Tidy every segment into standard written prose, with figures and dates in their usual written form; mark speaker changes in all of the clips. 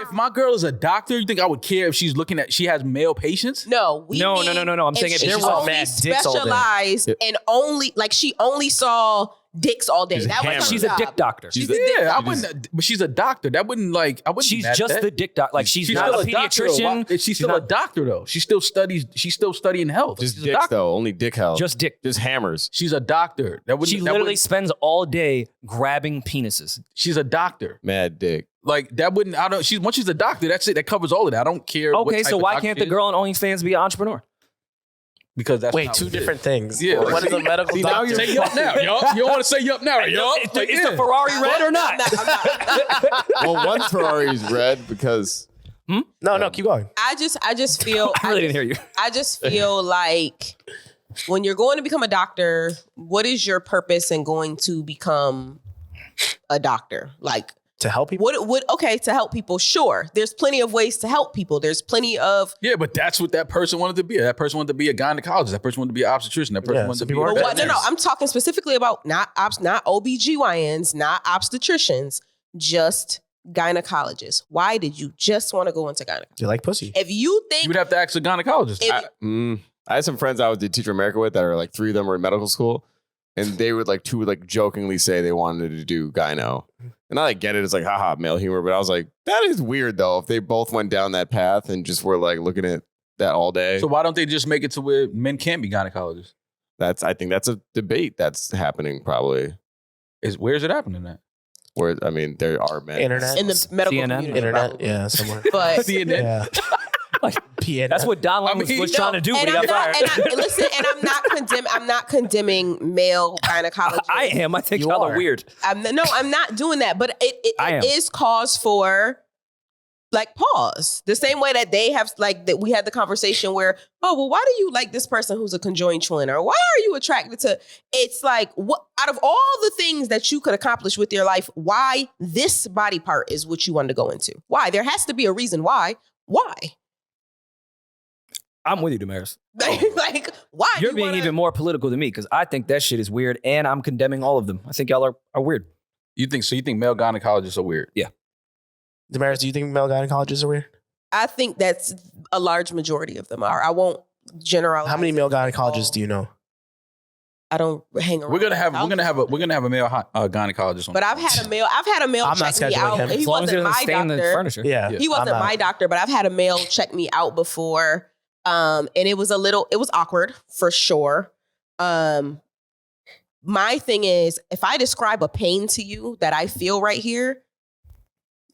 Speaker 1: if my girl is a doctor, you think I would care if she has male patients?
Speaker 2: No.
Speaker 3: No. I'm saying if
Speaker 2: she's
Speaker 3: there was
Speaker 2: only
Speaker 3: mad dicks all day.
Speaker 2: specialized and only like she only saw dicks all day.
Speaker 3: She's a dick doctor.
Speaker 1: She's a dick doctor. I wouldn't. But she's a doctor. That wouldn't like. I wouldn't.
Speaker 3: She's
Speaker 1: be mad
Speaker 3: just
Speaker 1: at
Speaker 3: the
Speaker 1: that.
Speaker 3: dick doctor. Like she's not a pediatrician.
Speaker 1: She's still a doctor though. She still studies. She's still studying health.
Speaker 4: Just
Speaker 1: she's
Speaker 4: dicks though. Only dick health.
Speaker 3: Just dick.
Speaker 4: Just hammers.
Speaker 1: She's a doctor.
Speaker 3: She literally spends all day grabbing penises.
Speaker 1: She's a doctor.
Speaker 4: Mad dick.
Speaker 1: Like that wouldn't. I don't. Once she's a doctor. That's it. That covers all of that. I don't care.
Speaker 3: Okay, so why can't the girl on OnlyFans be an entrepreneur?
Speaker 1: Because that's
Speaker 5: two different things.
Speaker 1: Yeah.
Speaker 5: What is a medical doctor?
Speaker 1: Say yup now, y'all. You don't want to say yup now, y'all?
Speaker 3: Is the Ferrari red or not?
Speaker 4: Well, one Ferrari is red because.
Speaker 5: No, keep going.
Speaker 2: I just feel.
Speaker 3: I really didn't hear you.
Speaker 2: I just feel like when you're going to become a doctor, what is your purpose in going to become a doctor? Like
Speaker 5: to help people?
Speaker 2: To help people, sure. There's plenty of ways to help people. There's plenty of...
Speaker 1: Yeah, but that's what that person wanted to be. That person wanted to be a gynecologist. That person wanted to be an obstetrician. That person wanted to be...
Speaker 2: No, I'm talking specifically about not OBGYNs, not obstetricians, just gynecologists. Why did you just want to go into gynecology?
Speaker 5: You like pussy.
Speaker 2: If you think...
Speaker 1: You would have to ask a gynecologist.
Speaker 4: I had some friends I did Teach America with that are like 3 of them were in medical school. And they would like 2 would like jokingly say they wanted to do gyno. And I like get it. It's like, haha, male humor. But I was like, that is weird though. If they both went down that path and just were like looking at that all day.
Speaker 1: So why don't they just make it to where men can't be gynecologists?
Speaker 4: I think that's a debate that's happening probably.
Speaker 1: Where's it happening at?
Speaker 4: Where, I mean, there are men.
Speaker 5: Internet.
Speaker 2: In the medical
Speaker 3: CNN?
Speaker 2: community.
Speaker 5: Internet,
Speaker 2: probably.
Speaker 5: yeah, somewhere.
Speaker 2: But
Speaker 1: CNN?
Speaker 5: Yeah.
Speaker 3: Like,
Speaker 5: PN.
Speaker 3: that's what Don Lemon was trying to do when he got fired.
Speaker 2: I'm not condemning male gynecologists.
Speaker 3: I am. I think y'all are weird.
Speaker 2: I'm not doing that. But it is cause for like pause. The same way that they have like that we had the conversation where, oh, well, why do you like this person who's a conjoined twin? Or why are you attracted to? It's like, what out of all the things that you could accomplish with your life, why this body part is what you wanted to go into? Why? There has to be a reason why. Why?
Speaker 3: I'm with you, Demaris.
Speaker 2: Like, why?
Speaker 3: You're being even more political than me because I think that shit is weird and I'm condemning all of them. I think y'all are weird.
Speaker 1: You think male gynecologists are weird?
Speaker 3: Yeah.
Speaker 5: Demaris, do you think male gynecologists are weird?
Speaker 2: I think that's a large majority of them are. I won't generalize.
Speaker 5: How many male gynecologists do you know?
Speaker 2: I don't hang around.
Speaker 1: We're gonna have a male gynecologist on.
Speaker 2: But I've had a male
Speaker 5: I'm not
Speaker 2: check me out.
Speaker 5: scheduling him.
Speaker 2: He wasn't my doctor.
Speaker 5: Yeah.
Speaker 2: He wasn't my doctor, but I've had a male check me out before. And it was awkward for sure. My thing is, if I describe a pain to you that I feel right here,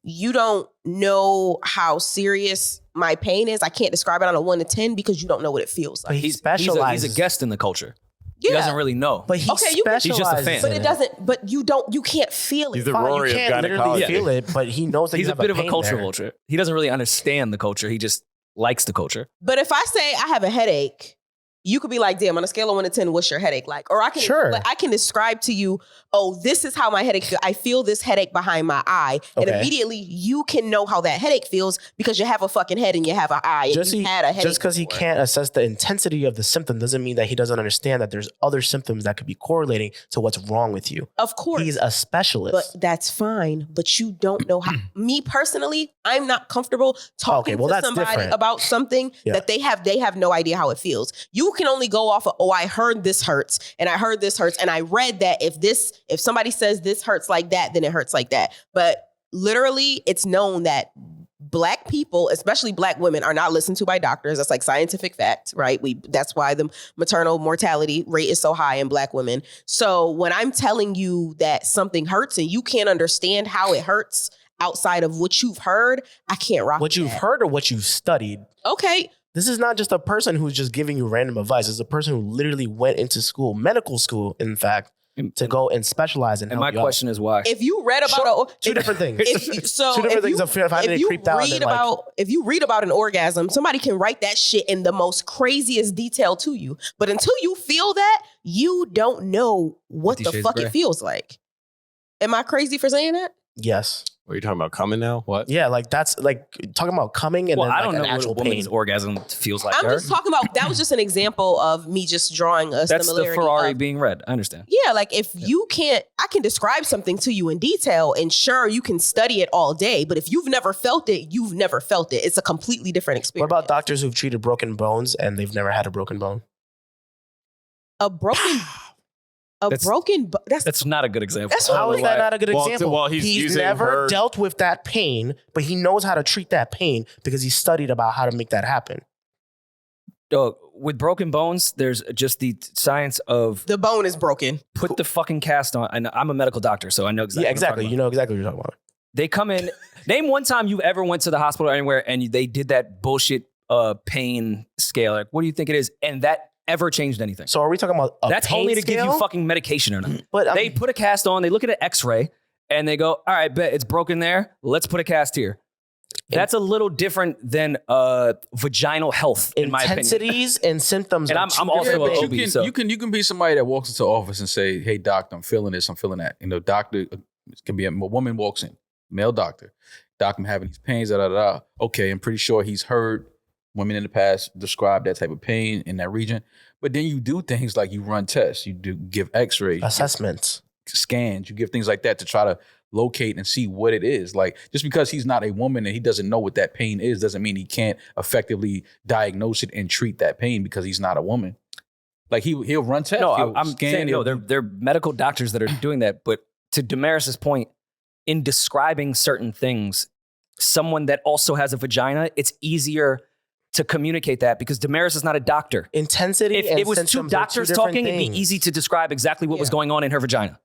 Speaker 2: you don't know how serious my pain is. I can't describe it on a 1 to 10 because you don't know what it feels like.
Speaker 5: But he specializes.
Speaker 3: He's a guest in the culture.
Speaker 2: Yeah.
Speaker 3: He doesn't really know.
Speaker 5: But he specializes.
Speaker 3: He's just a fan.
Speaker 2: But it doesn't. But you can't feel it.
Speaker 4: He's the Rory
Speaker 5: you
Speaker 4: of
Speaker 5: can't literally
Speaker 4: gynecology.
Speaker 5: feel it, but he knows that
Speaker 3: He's
Speaker 5: you
Speaker 3: a
Speaker 5: have
Speaker 3: bit of a
Speaker 5: pain
Speaker 3: culture
Speaker 5: there.
Speaker 3: vulture. He doesn't really understand the culture. He just likes the culture.
Speaker 2: But if I say I have a headache, you could be like, damn, on a scale of 1 to 10, what's your headache like? Or I can describe to you, oh, this is how my headache feels. I feel this headache behind my eye. And immediately you can know how that headache feels because you have a fucking head and you have an eye.
Speaker 5: Just because he can't assess the intensity of the symptom doesn't mean that he doesn't understand that there's other symptoms that could be correlating to what's wrong with you.
Speaker 2: Of course.
Speaker 5: He's a specialist.
Speaker 2: But that's fine. But you don't know how. Me personally, I'm not comfortable talking to somebody about something that they have no idea how it feels. You can only go off of, oh, I heard this hurts and I heard this hurts and I read that if somebody says this hurts like that, then it hurts like that. But literally, it's known that Black people, especially Black women, are not listened to by doctors. That's like scientific fact, right? That's why the maternal mortality rate is so high in Black women. So when I'm telling you that something hurts and you can't understand how it hurts outside of what you've heard, I can't rock
Speaker 5: what you've heard or what you've studied.
Speaker 2: Okay.
Speaker 5: This is not just a person who's just giving you random advice. It's a person who literally went into school, medical school, in fact, to go and specialize and help
Speaker 3: my
Speaker 5: you
Speaker 3: question is why?
Speaker 2: If you read about
Speaker 5: two different things.
Speaker 2: If you read about an orgasm, somebody can write that shit in the most craziest detail to you. But until you feel that, you don't know what the fuck it feels like. Am I crazy for saying that?
Speaker 5: Yes.
Speaker 4: What are you talking about? Coming now? What?
Speaker 5: Yeah, like that's like talking about coming and
Speaker 3: Well,
Speaker 5: then
Speaker 3: I don't
Speaker 5: like
Speaker 3: know
Speaker 5: an
Speaker 3: what a
Speaker 5: actual
Speaker 3: woman's
Speaker 5: pain.
Speaker 3: orgasm feels like.
Speaker 2: I'm
Speaker 3: to her.
Speaker 2: just talking about, that was just an example of me just drawing a
Speaker 3: That's
Speaker 2: similarity.
Speaker 3: the Ferrari
Speaker 2: of,
Speaker 3: being red. I understand.
Speaker 2: yeah, like if you can't, I can describe something to you in detail, and sure, you can study it all day, but if you've never felt it, you've never felt it. It's a completely different
Speaker 5: What
Speaker 2: experience.
Speaker 5: about doctors who've treated broken bones and they've never had a broken bone?
Speaker 2: a broken,
Speaker 3: That's not a good example.
Speaker 2: That's what
Speaker 5: How is that not a good
Speaker 4: Well,
Speaker 5: example?
Speaker 4: well, he's using
Speaker 5: never
Speaker 4: her-
Speaker 5: dealt with that pain, but he knows how to treat that pain because he studied about how to make that happen.
Speaker 3: With broken bones, there's just the science of
Speaker 2: the bone is broken.
Speaker 3: put the fucking cast on. And I'm a medical doctor, so I know exactly.
Speaker 5: Yeah,
Speaker 3: what I'm
Speaker 5: exactly.
Speaker 3: talking
Speaker 5: You
Speaker 3: about.
Speaker 5: know exactly what you're talking about.
Speaker 3: They come in. Name one time you ever went to the hospital or anywhere and they did that bullshit pain scale. Like, what do you think it is? And that ever changed anything?
Speaker 5: So are we talking about a
Speaker 3: That's
Speaker 5: pain
Speaker 3: only to
Speaker 5: scale?
Speaker 3: give you fucking medication or not.
Speaker 5: But
Speaker 3: They put a cast on. They look at an X-ray and they go, "All right, bet it's broken there. Let's put a cast here." That's a little different than vaginal health, in my opinion.
Speaker 5: intensities and symptoms.
Speaker 3: And
Speaker 5: are
Speaker 3: I'm
Speaker 5: two
Speaker 3: also
Speaker 5: different
Speaker 3: a
Speaker 5: things.
Speaker 3: OB,
Speaker 1: you
Speaker 3: so-
Speaker 1: can be somebody that walks into the office and say, "Hey, doctor, I'm feeling this, I'm feeling that." Doctor it can be a woman walks in, male doctor. Doc, I'm having these pains. Da da da. Okay, I'm pretty sure he's heard women in the past describe that type of pain in that region. But then you do things like you run tests, you do give X-rays,
Speaker 5: Assessments.
Speaker 1: scans, you give things like that to try to locate and see what it is. Like, just because he's not a woman and he doesn't know what that pain is doesn't mean he can't effectively diagnose it and treat that pain because he's not a woman. Like he'll run tests.
Speaker 3: No,
Speaker 1: he'll
Speaker 3: I'm
Speaker 1: scan,
Speaker 3: saying no.
Speaker 1: he'll-
Speaker 3: They're medical doctors that are doing that. But to Demaris's point, in describing certain things, someone that also has a vagina, it's easier to communicate that because Demaris is not a doctor.
Speaker 5: Intensity
Speaker 3: If
Speaker 5: and
Speaker 3: it was two
Speaker 5: symptoms are
Speaker 3: doctors
Speaker 5: different
Speaker 3: talking, it'd be
Speaker 5: things.
Speaker 3: easy to describe exactly what was going on in her vagina.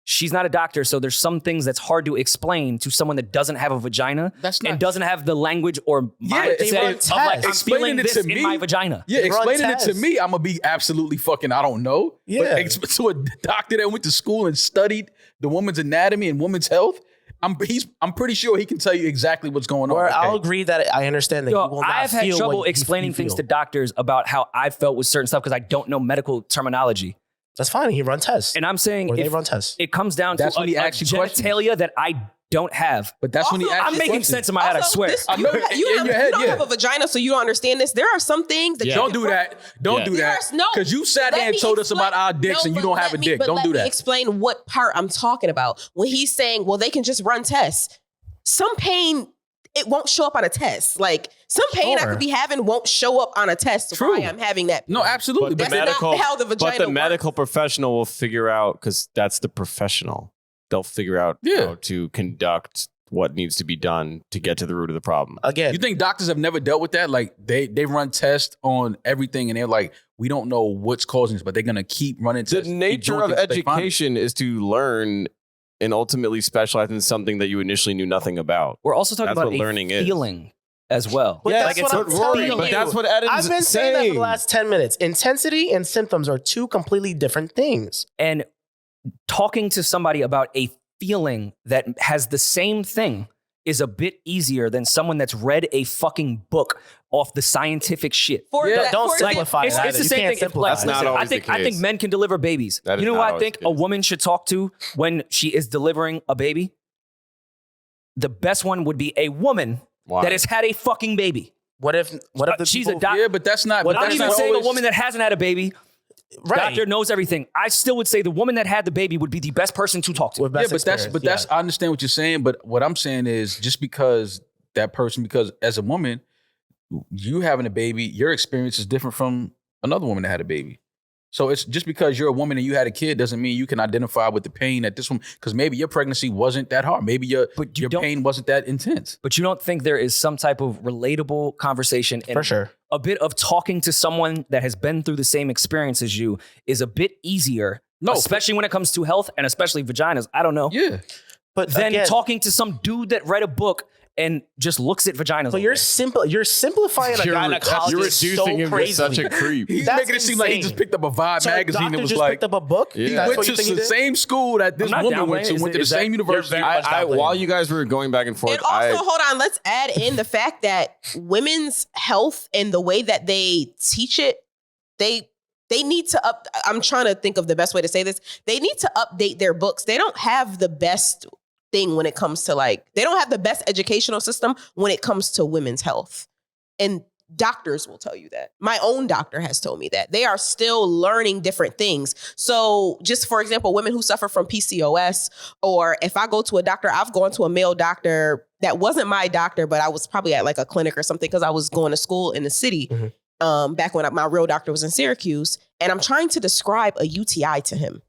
Speaker 3: She's not a doctor, so there's some things that's hard to explain to someone that doesn't have a vagina and doesn't have the language or mindset
Speaker 5: they run
Speaker 3: of like, I'm
Speaker 5: tests.
Speaker 3: feeling
Speaker 1: Explaining it
Speaker 3: this
Speaker 1: to
Speaker 3: in
Speaker 1: me-
Speaker 3: my vagina.
Speaker 1: Yeah,
Speaker 5: They run
Speaker 1: explaining it to
Speaker 5: tests.
Speaker 1: me, I'm gonna be absolutely fucking, I don't know.
Speaker 5: Yeah.
Speaker 1: But to a doctor that went to school and studied the woman's anatomy and women's health, I'm pretty sure he can tell you exactly what's going on.
Speaker 5: Or
Speaker 1: Okay.
Speaker 5: I'll agree that I understand that
Speaker 3: Yo,
Speaker 5: you will not
Speaker 3: I've had
Speaker 5: feel
Speaker 3: trouble
Speaker 5: what you
Speaker 3: explaining things
Speaker 5: feel.
Speaker 3: to doctors about how I felt with certain stuff because I don't know medical terminology.
Speaker 5: That's fine. He run tests.
Speaker 3: And I'm saying
Speaker 5: Or they
Speaker 3: if
Speaker 5: run tests.
Speaker 3: it comes down
Speaker 1: That's
Speaker 3: to
Speaker 1: when he
Speaker 3: a
Speaker 1: asks you questions.
Speaker 3: genitalia that I don't have.
Speaker 1: But that's when he
Speaker 2: Also,
Speaker 1: actually
Speaker 3: I'm making sense in my head, I swear.
Speaker 1: I know, in your head,
Speaker 2: you don't
Speaker 1: yeah.
Speaker 2: have a vagina, so you don't understand this. There are some things that you
Speaker 1: Don't
Speaker 2: can
Speaker 1: do that. Don't do that.
Speaker 2: No,
Speaker 1: Because you sat
Speaker 2: let
Speaker 1: there and
Speaker 2: me
Speaker 1: told us
Speaker 2: explain-
Speaker 1: about our dicks and you
Speaker 2: but
Speaker 1: don't have a
Speaker 2: let me-
Speaker 1: dick.
Speaker 2: but
Speaker 1: Don't
Speaker 2: let
Speaker 1: do
Speaker 2: me
Speaker 1: that.
Speaker 2: explain what part I'm talking about. When he's saying, well, they can just run tests. Some pain, it won't show up on a test. Like some pain I
Speaker 5: Sure.
Speaker 2: could be having won't show up on a test.
Speaker 1: True.
Speaker 2: Why I'm having that.
Speaker 1: No, absolutely.
Speaker 2: That's
Speaker 1: But
Speaker 2: not how the vagina
Speaker 4: but the
Speaker 2: works.
Speaker 4: medical professional will figure out because that's the professional. They'll figure out how to conduct what needs to be done to get to the root of the problem.
Speaker 5: Again,
Speaker 1: you think doctors have never dealt with that? Like they run tests on everything and they're like, we don't know what's causing this, but they're gonna keep running
Speaker 4: The
Speaker 1: tests. keep
Speaker 4: nature
Speaker 1: doing
Speaker 4: of
Speaker 1: things till they find it.
Speaker 4: education is to learn and ultimately specialize in something that you initially knew nothing about.
Speaker 3: We're also talking
Speaker 4: That's
Speaker 3: about
Speaker 4: what
Speaker 3: a
Speaker 4: learning is.
Speaker 3: feeling as well.
Speaker 5: But
Speaker 4: Yes,
Speaker 5: that's what I'm
Speaker 4: but
Speaker 5: telling
Speaker 4: Rory,
Speaker 5: you.
Speaker 4: but that's what Eddin's
Speaker 5: I've been saying that for
Speaker 4: saying.
Speaker 5: the last 10 minutes. Intensity and symptoms are two completely different things.
Speaker 3: And talking to somebody about a feeling that has the same thing is a bit easier than someone that's read a fucking book off the scientific shit.
Speaker 2: For
Speaker 1: Yeah,
Speaker 2: that-
Speaker 5: don't
Speaker 2: for
Speaker 5: simplify
Speaker 3: It's,
Speaker 5: it.
Speaker 3: it's the
Speaker 5: You
Speaker 3: same
Speaker 5: can't
Speaker 3: thing.
Speaker 5: simplify
Speaker 3: Like,
Speaker 5: it.
Speaker 4: That's not
Speaker 3: listen,
Speaker 4: always the
Speaker 3: I think
Speaker 4: case.
Speaker 3: men can deliver babies.
Speaker 4: That is
Speaker 3: You know who
Speaker 4: not
Speaker 3: I
Speaker 4: always
Speaker 3: think
Speaker 4: the
Speaker 3: a
Speaker 4: case.
Speaker 3: woman should talk to when she is delivering a baby? The best one would be a woman
Speaker 4: Why?
Speaker 3: that has had a fucking baby.
Speaker 5: What if the
Speaker 3: She's
Speaker 5: people,
Speaker 3: a doctor.
Speaker 1: Yeah, but that's not.
Speaker 5: What
Speaker 1: But
Speaker 3: I'm
Speaker 1: that's
Speaker 3: even
Speaker 1: not
Speaker 3: saying
Speaker 1: always,
Speaker 3: a woman that hasn't had a baby,
Speaker 5: right?
Speaker 3: doctor knows everything. I still would say the woman that had the baby would be the best person to talk to.
Speaker 5: with
Speaker 1: Yeah,
Speaker 5: best
Speaker 1: but that's
Speaker 5: experience,
Speaker 1: I understand what you're saying. But what I'm saying is just because that person, because as a woman, you having a baby, your experience is different from another woman that had a baby. So it's just because you're a woman and you had a kid doesn't mean you can identify with the pain that this one, because maybe your pregnancy wasn't that hard. Maybe your pain wasn't that intense.
Speaker 3: But you don't think there is some type of relatable conversation and
Speaker 5: for sure.
Speaker 3: a bit of talking to someone that has been through the same experience as you is a bit easier,
Speaker 1: No,
Speaker 3: especially when it comes to health and especially vaginas. I don't know.
Speaker 1: Yeah.
Speaker 5: But
Speaker 3: Than
Speaker 5: again,
Speaker 3: talking to some dude that read a book and just looks at vaginas.
Speaker 5: but
Speaker 3: all
Speaker 5: you're
Speaker 3: day.
Speaker 5: you're simplifying a gynecologist
Speaker 4: You're
Speaker 5: so
Speaker 4: reducing him to
Speaker 5: crazy.
Speaker 4: such a creep.
Speaker 1: He's
Speaker 5: That's
Speaker 1: making it seem like he just
Speaker 5: insane.
Speaker 1: picked up a Vibe
Speaker 5: So a
Speaker 1: magazine
Speaker 5: doctor
Speaker 1: and was
Speaker 5: just
Speaker 1: like,
Speaker 5: picked up a book.
Speaker 4: Yeah.
Speaker 1: he
Speaker 5: That's
Speaker 1: went
Speaker 5: what
Speaker 1: to
Speaker 5: you think he
Speaker 1: the
Speaker 5: did?
Speaker 1: same school that this
Speaker 3: I'm not
Speaker 1: woman went to,
Speaker 3: downplaying.
Speaker 1: went to the
Speaker 3: Is that-
Speaker 1: same university.
Speaker 5: you're very-
Speaker 4: While you guys were going back and forth,
Speaker 2: And also, hold on, let's add in the fact that women's health and the way that they teach it, they need to I'm trying to think of the best way to say this. They need to update their books. They don't have the best thing when it comes to like, they don't have the best educational system when it comes to women's health. And doctors will tell you that. My own doctor has told me that. They are still learning different things. So just for example, women who suffer from PCOS, or if I go to a doctor, I've gone to a male doctor that wasn't my doctor, but I was probably at like a clinic or something because I was going to school in the city back when my real doctor was in Syracuse. And I'm trying to describe a UTI to him,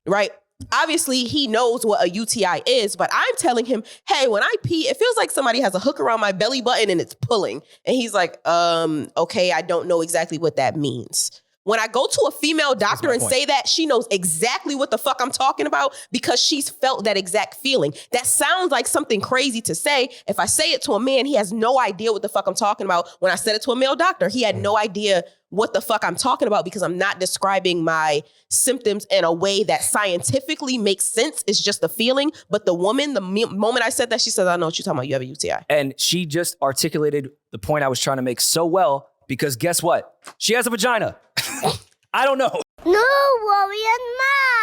Speaker 2: right? Obviously, he knows what a UTI is, but I'm telling him, hey, when I pee, it feels like somebody has a hook around my belly button and it's pulling. And he's like, okay, I don't know exactly what that means. When I go to a female doctor and say that, she knows exactly what the fuck I'm talking about because she's felt that exact feeling. That sounds like something crazy to say. If I say it to a man, he has no idea what the fuck I'm talking about. When I said it to a male doctor, he had no idea what the fuck I'm talking about because I'm not describing my symptoms in a way that scientifically makes sense. It's just a feeling. But the woman, the moment I said that, she says, I know what you're talking about. You have a UTI.
Speaker 3: And she just articulated the point I was trying to make so well because guess what? She has a vagina. I don't know.
Speaker 6: NewRoryNMal.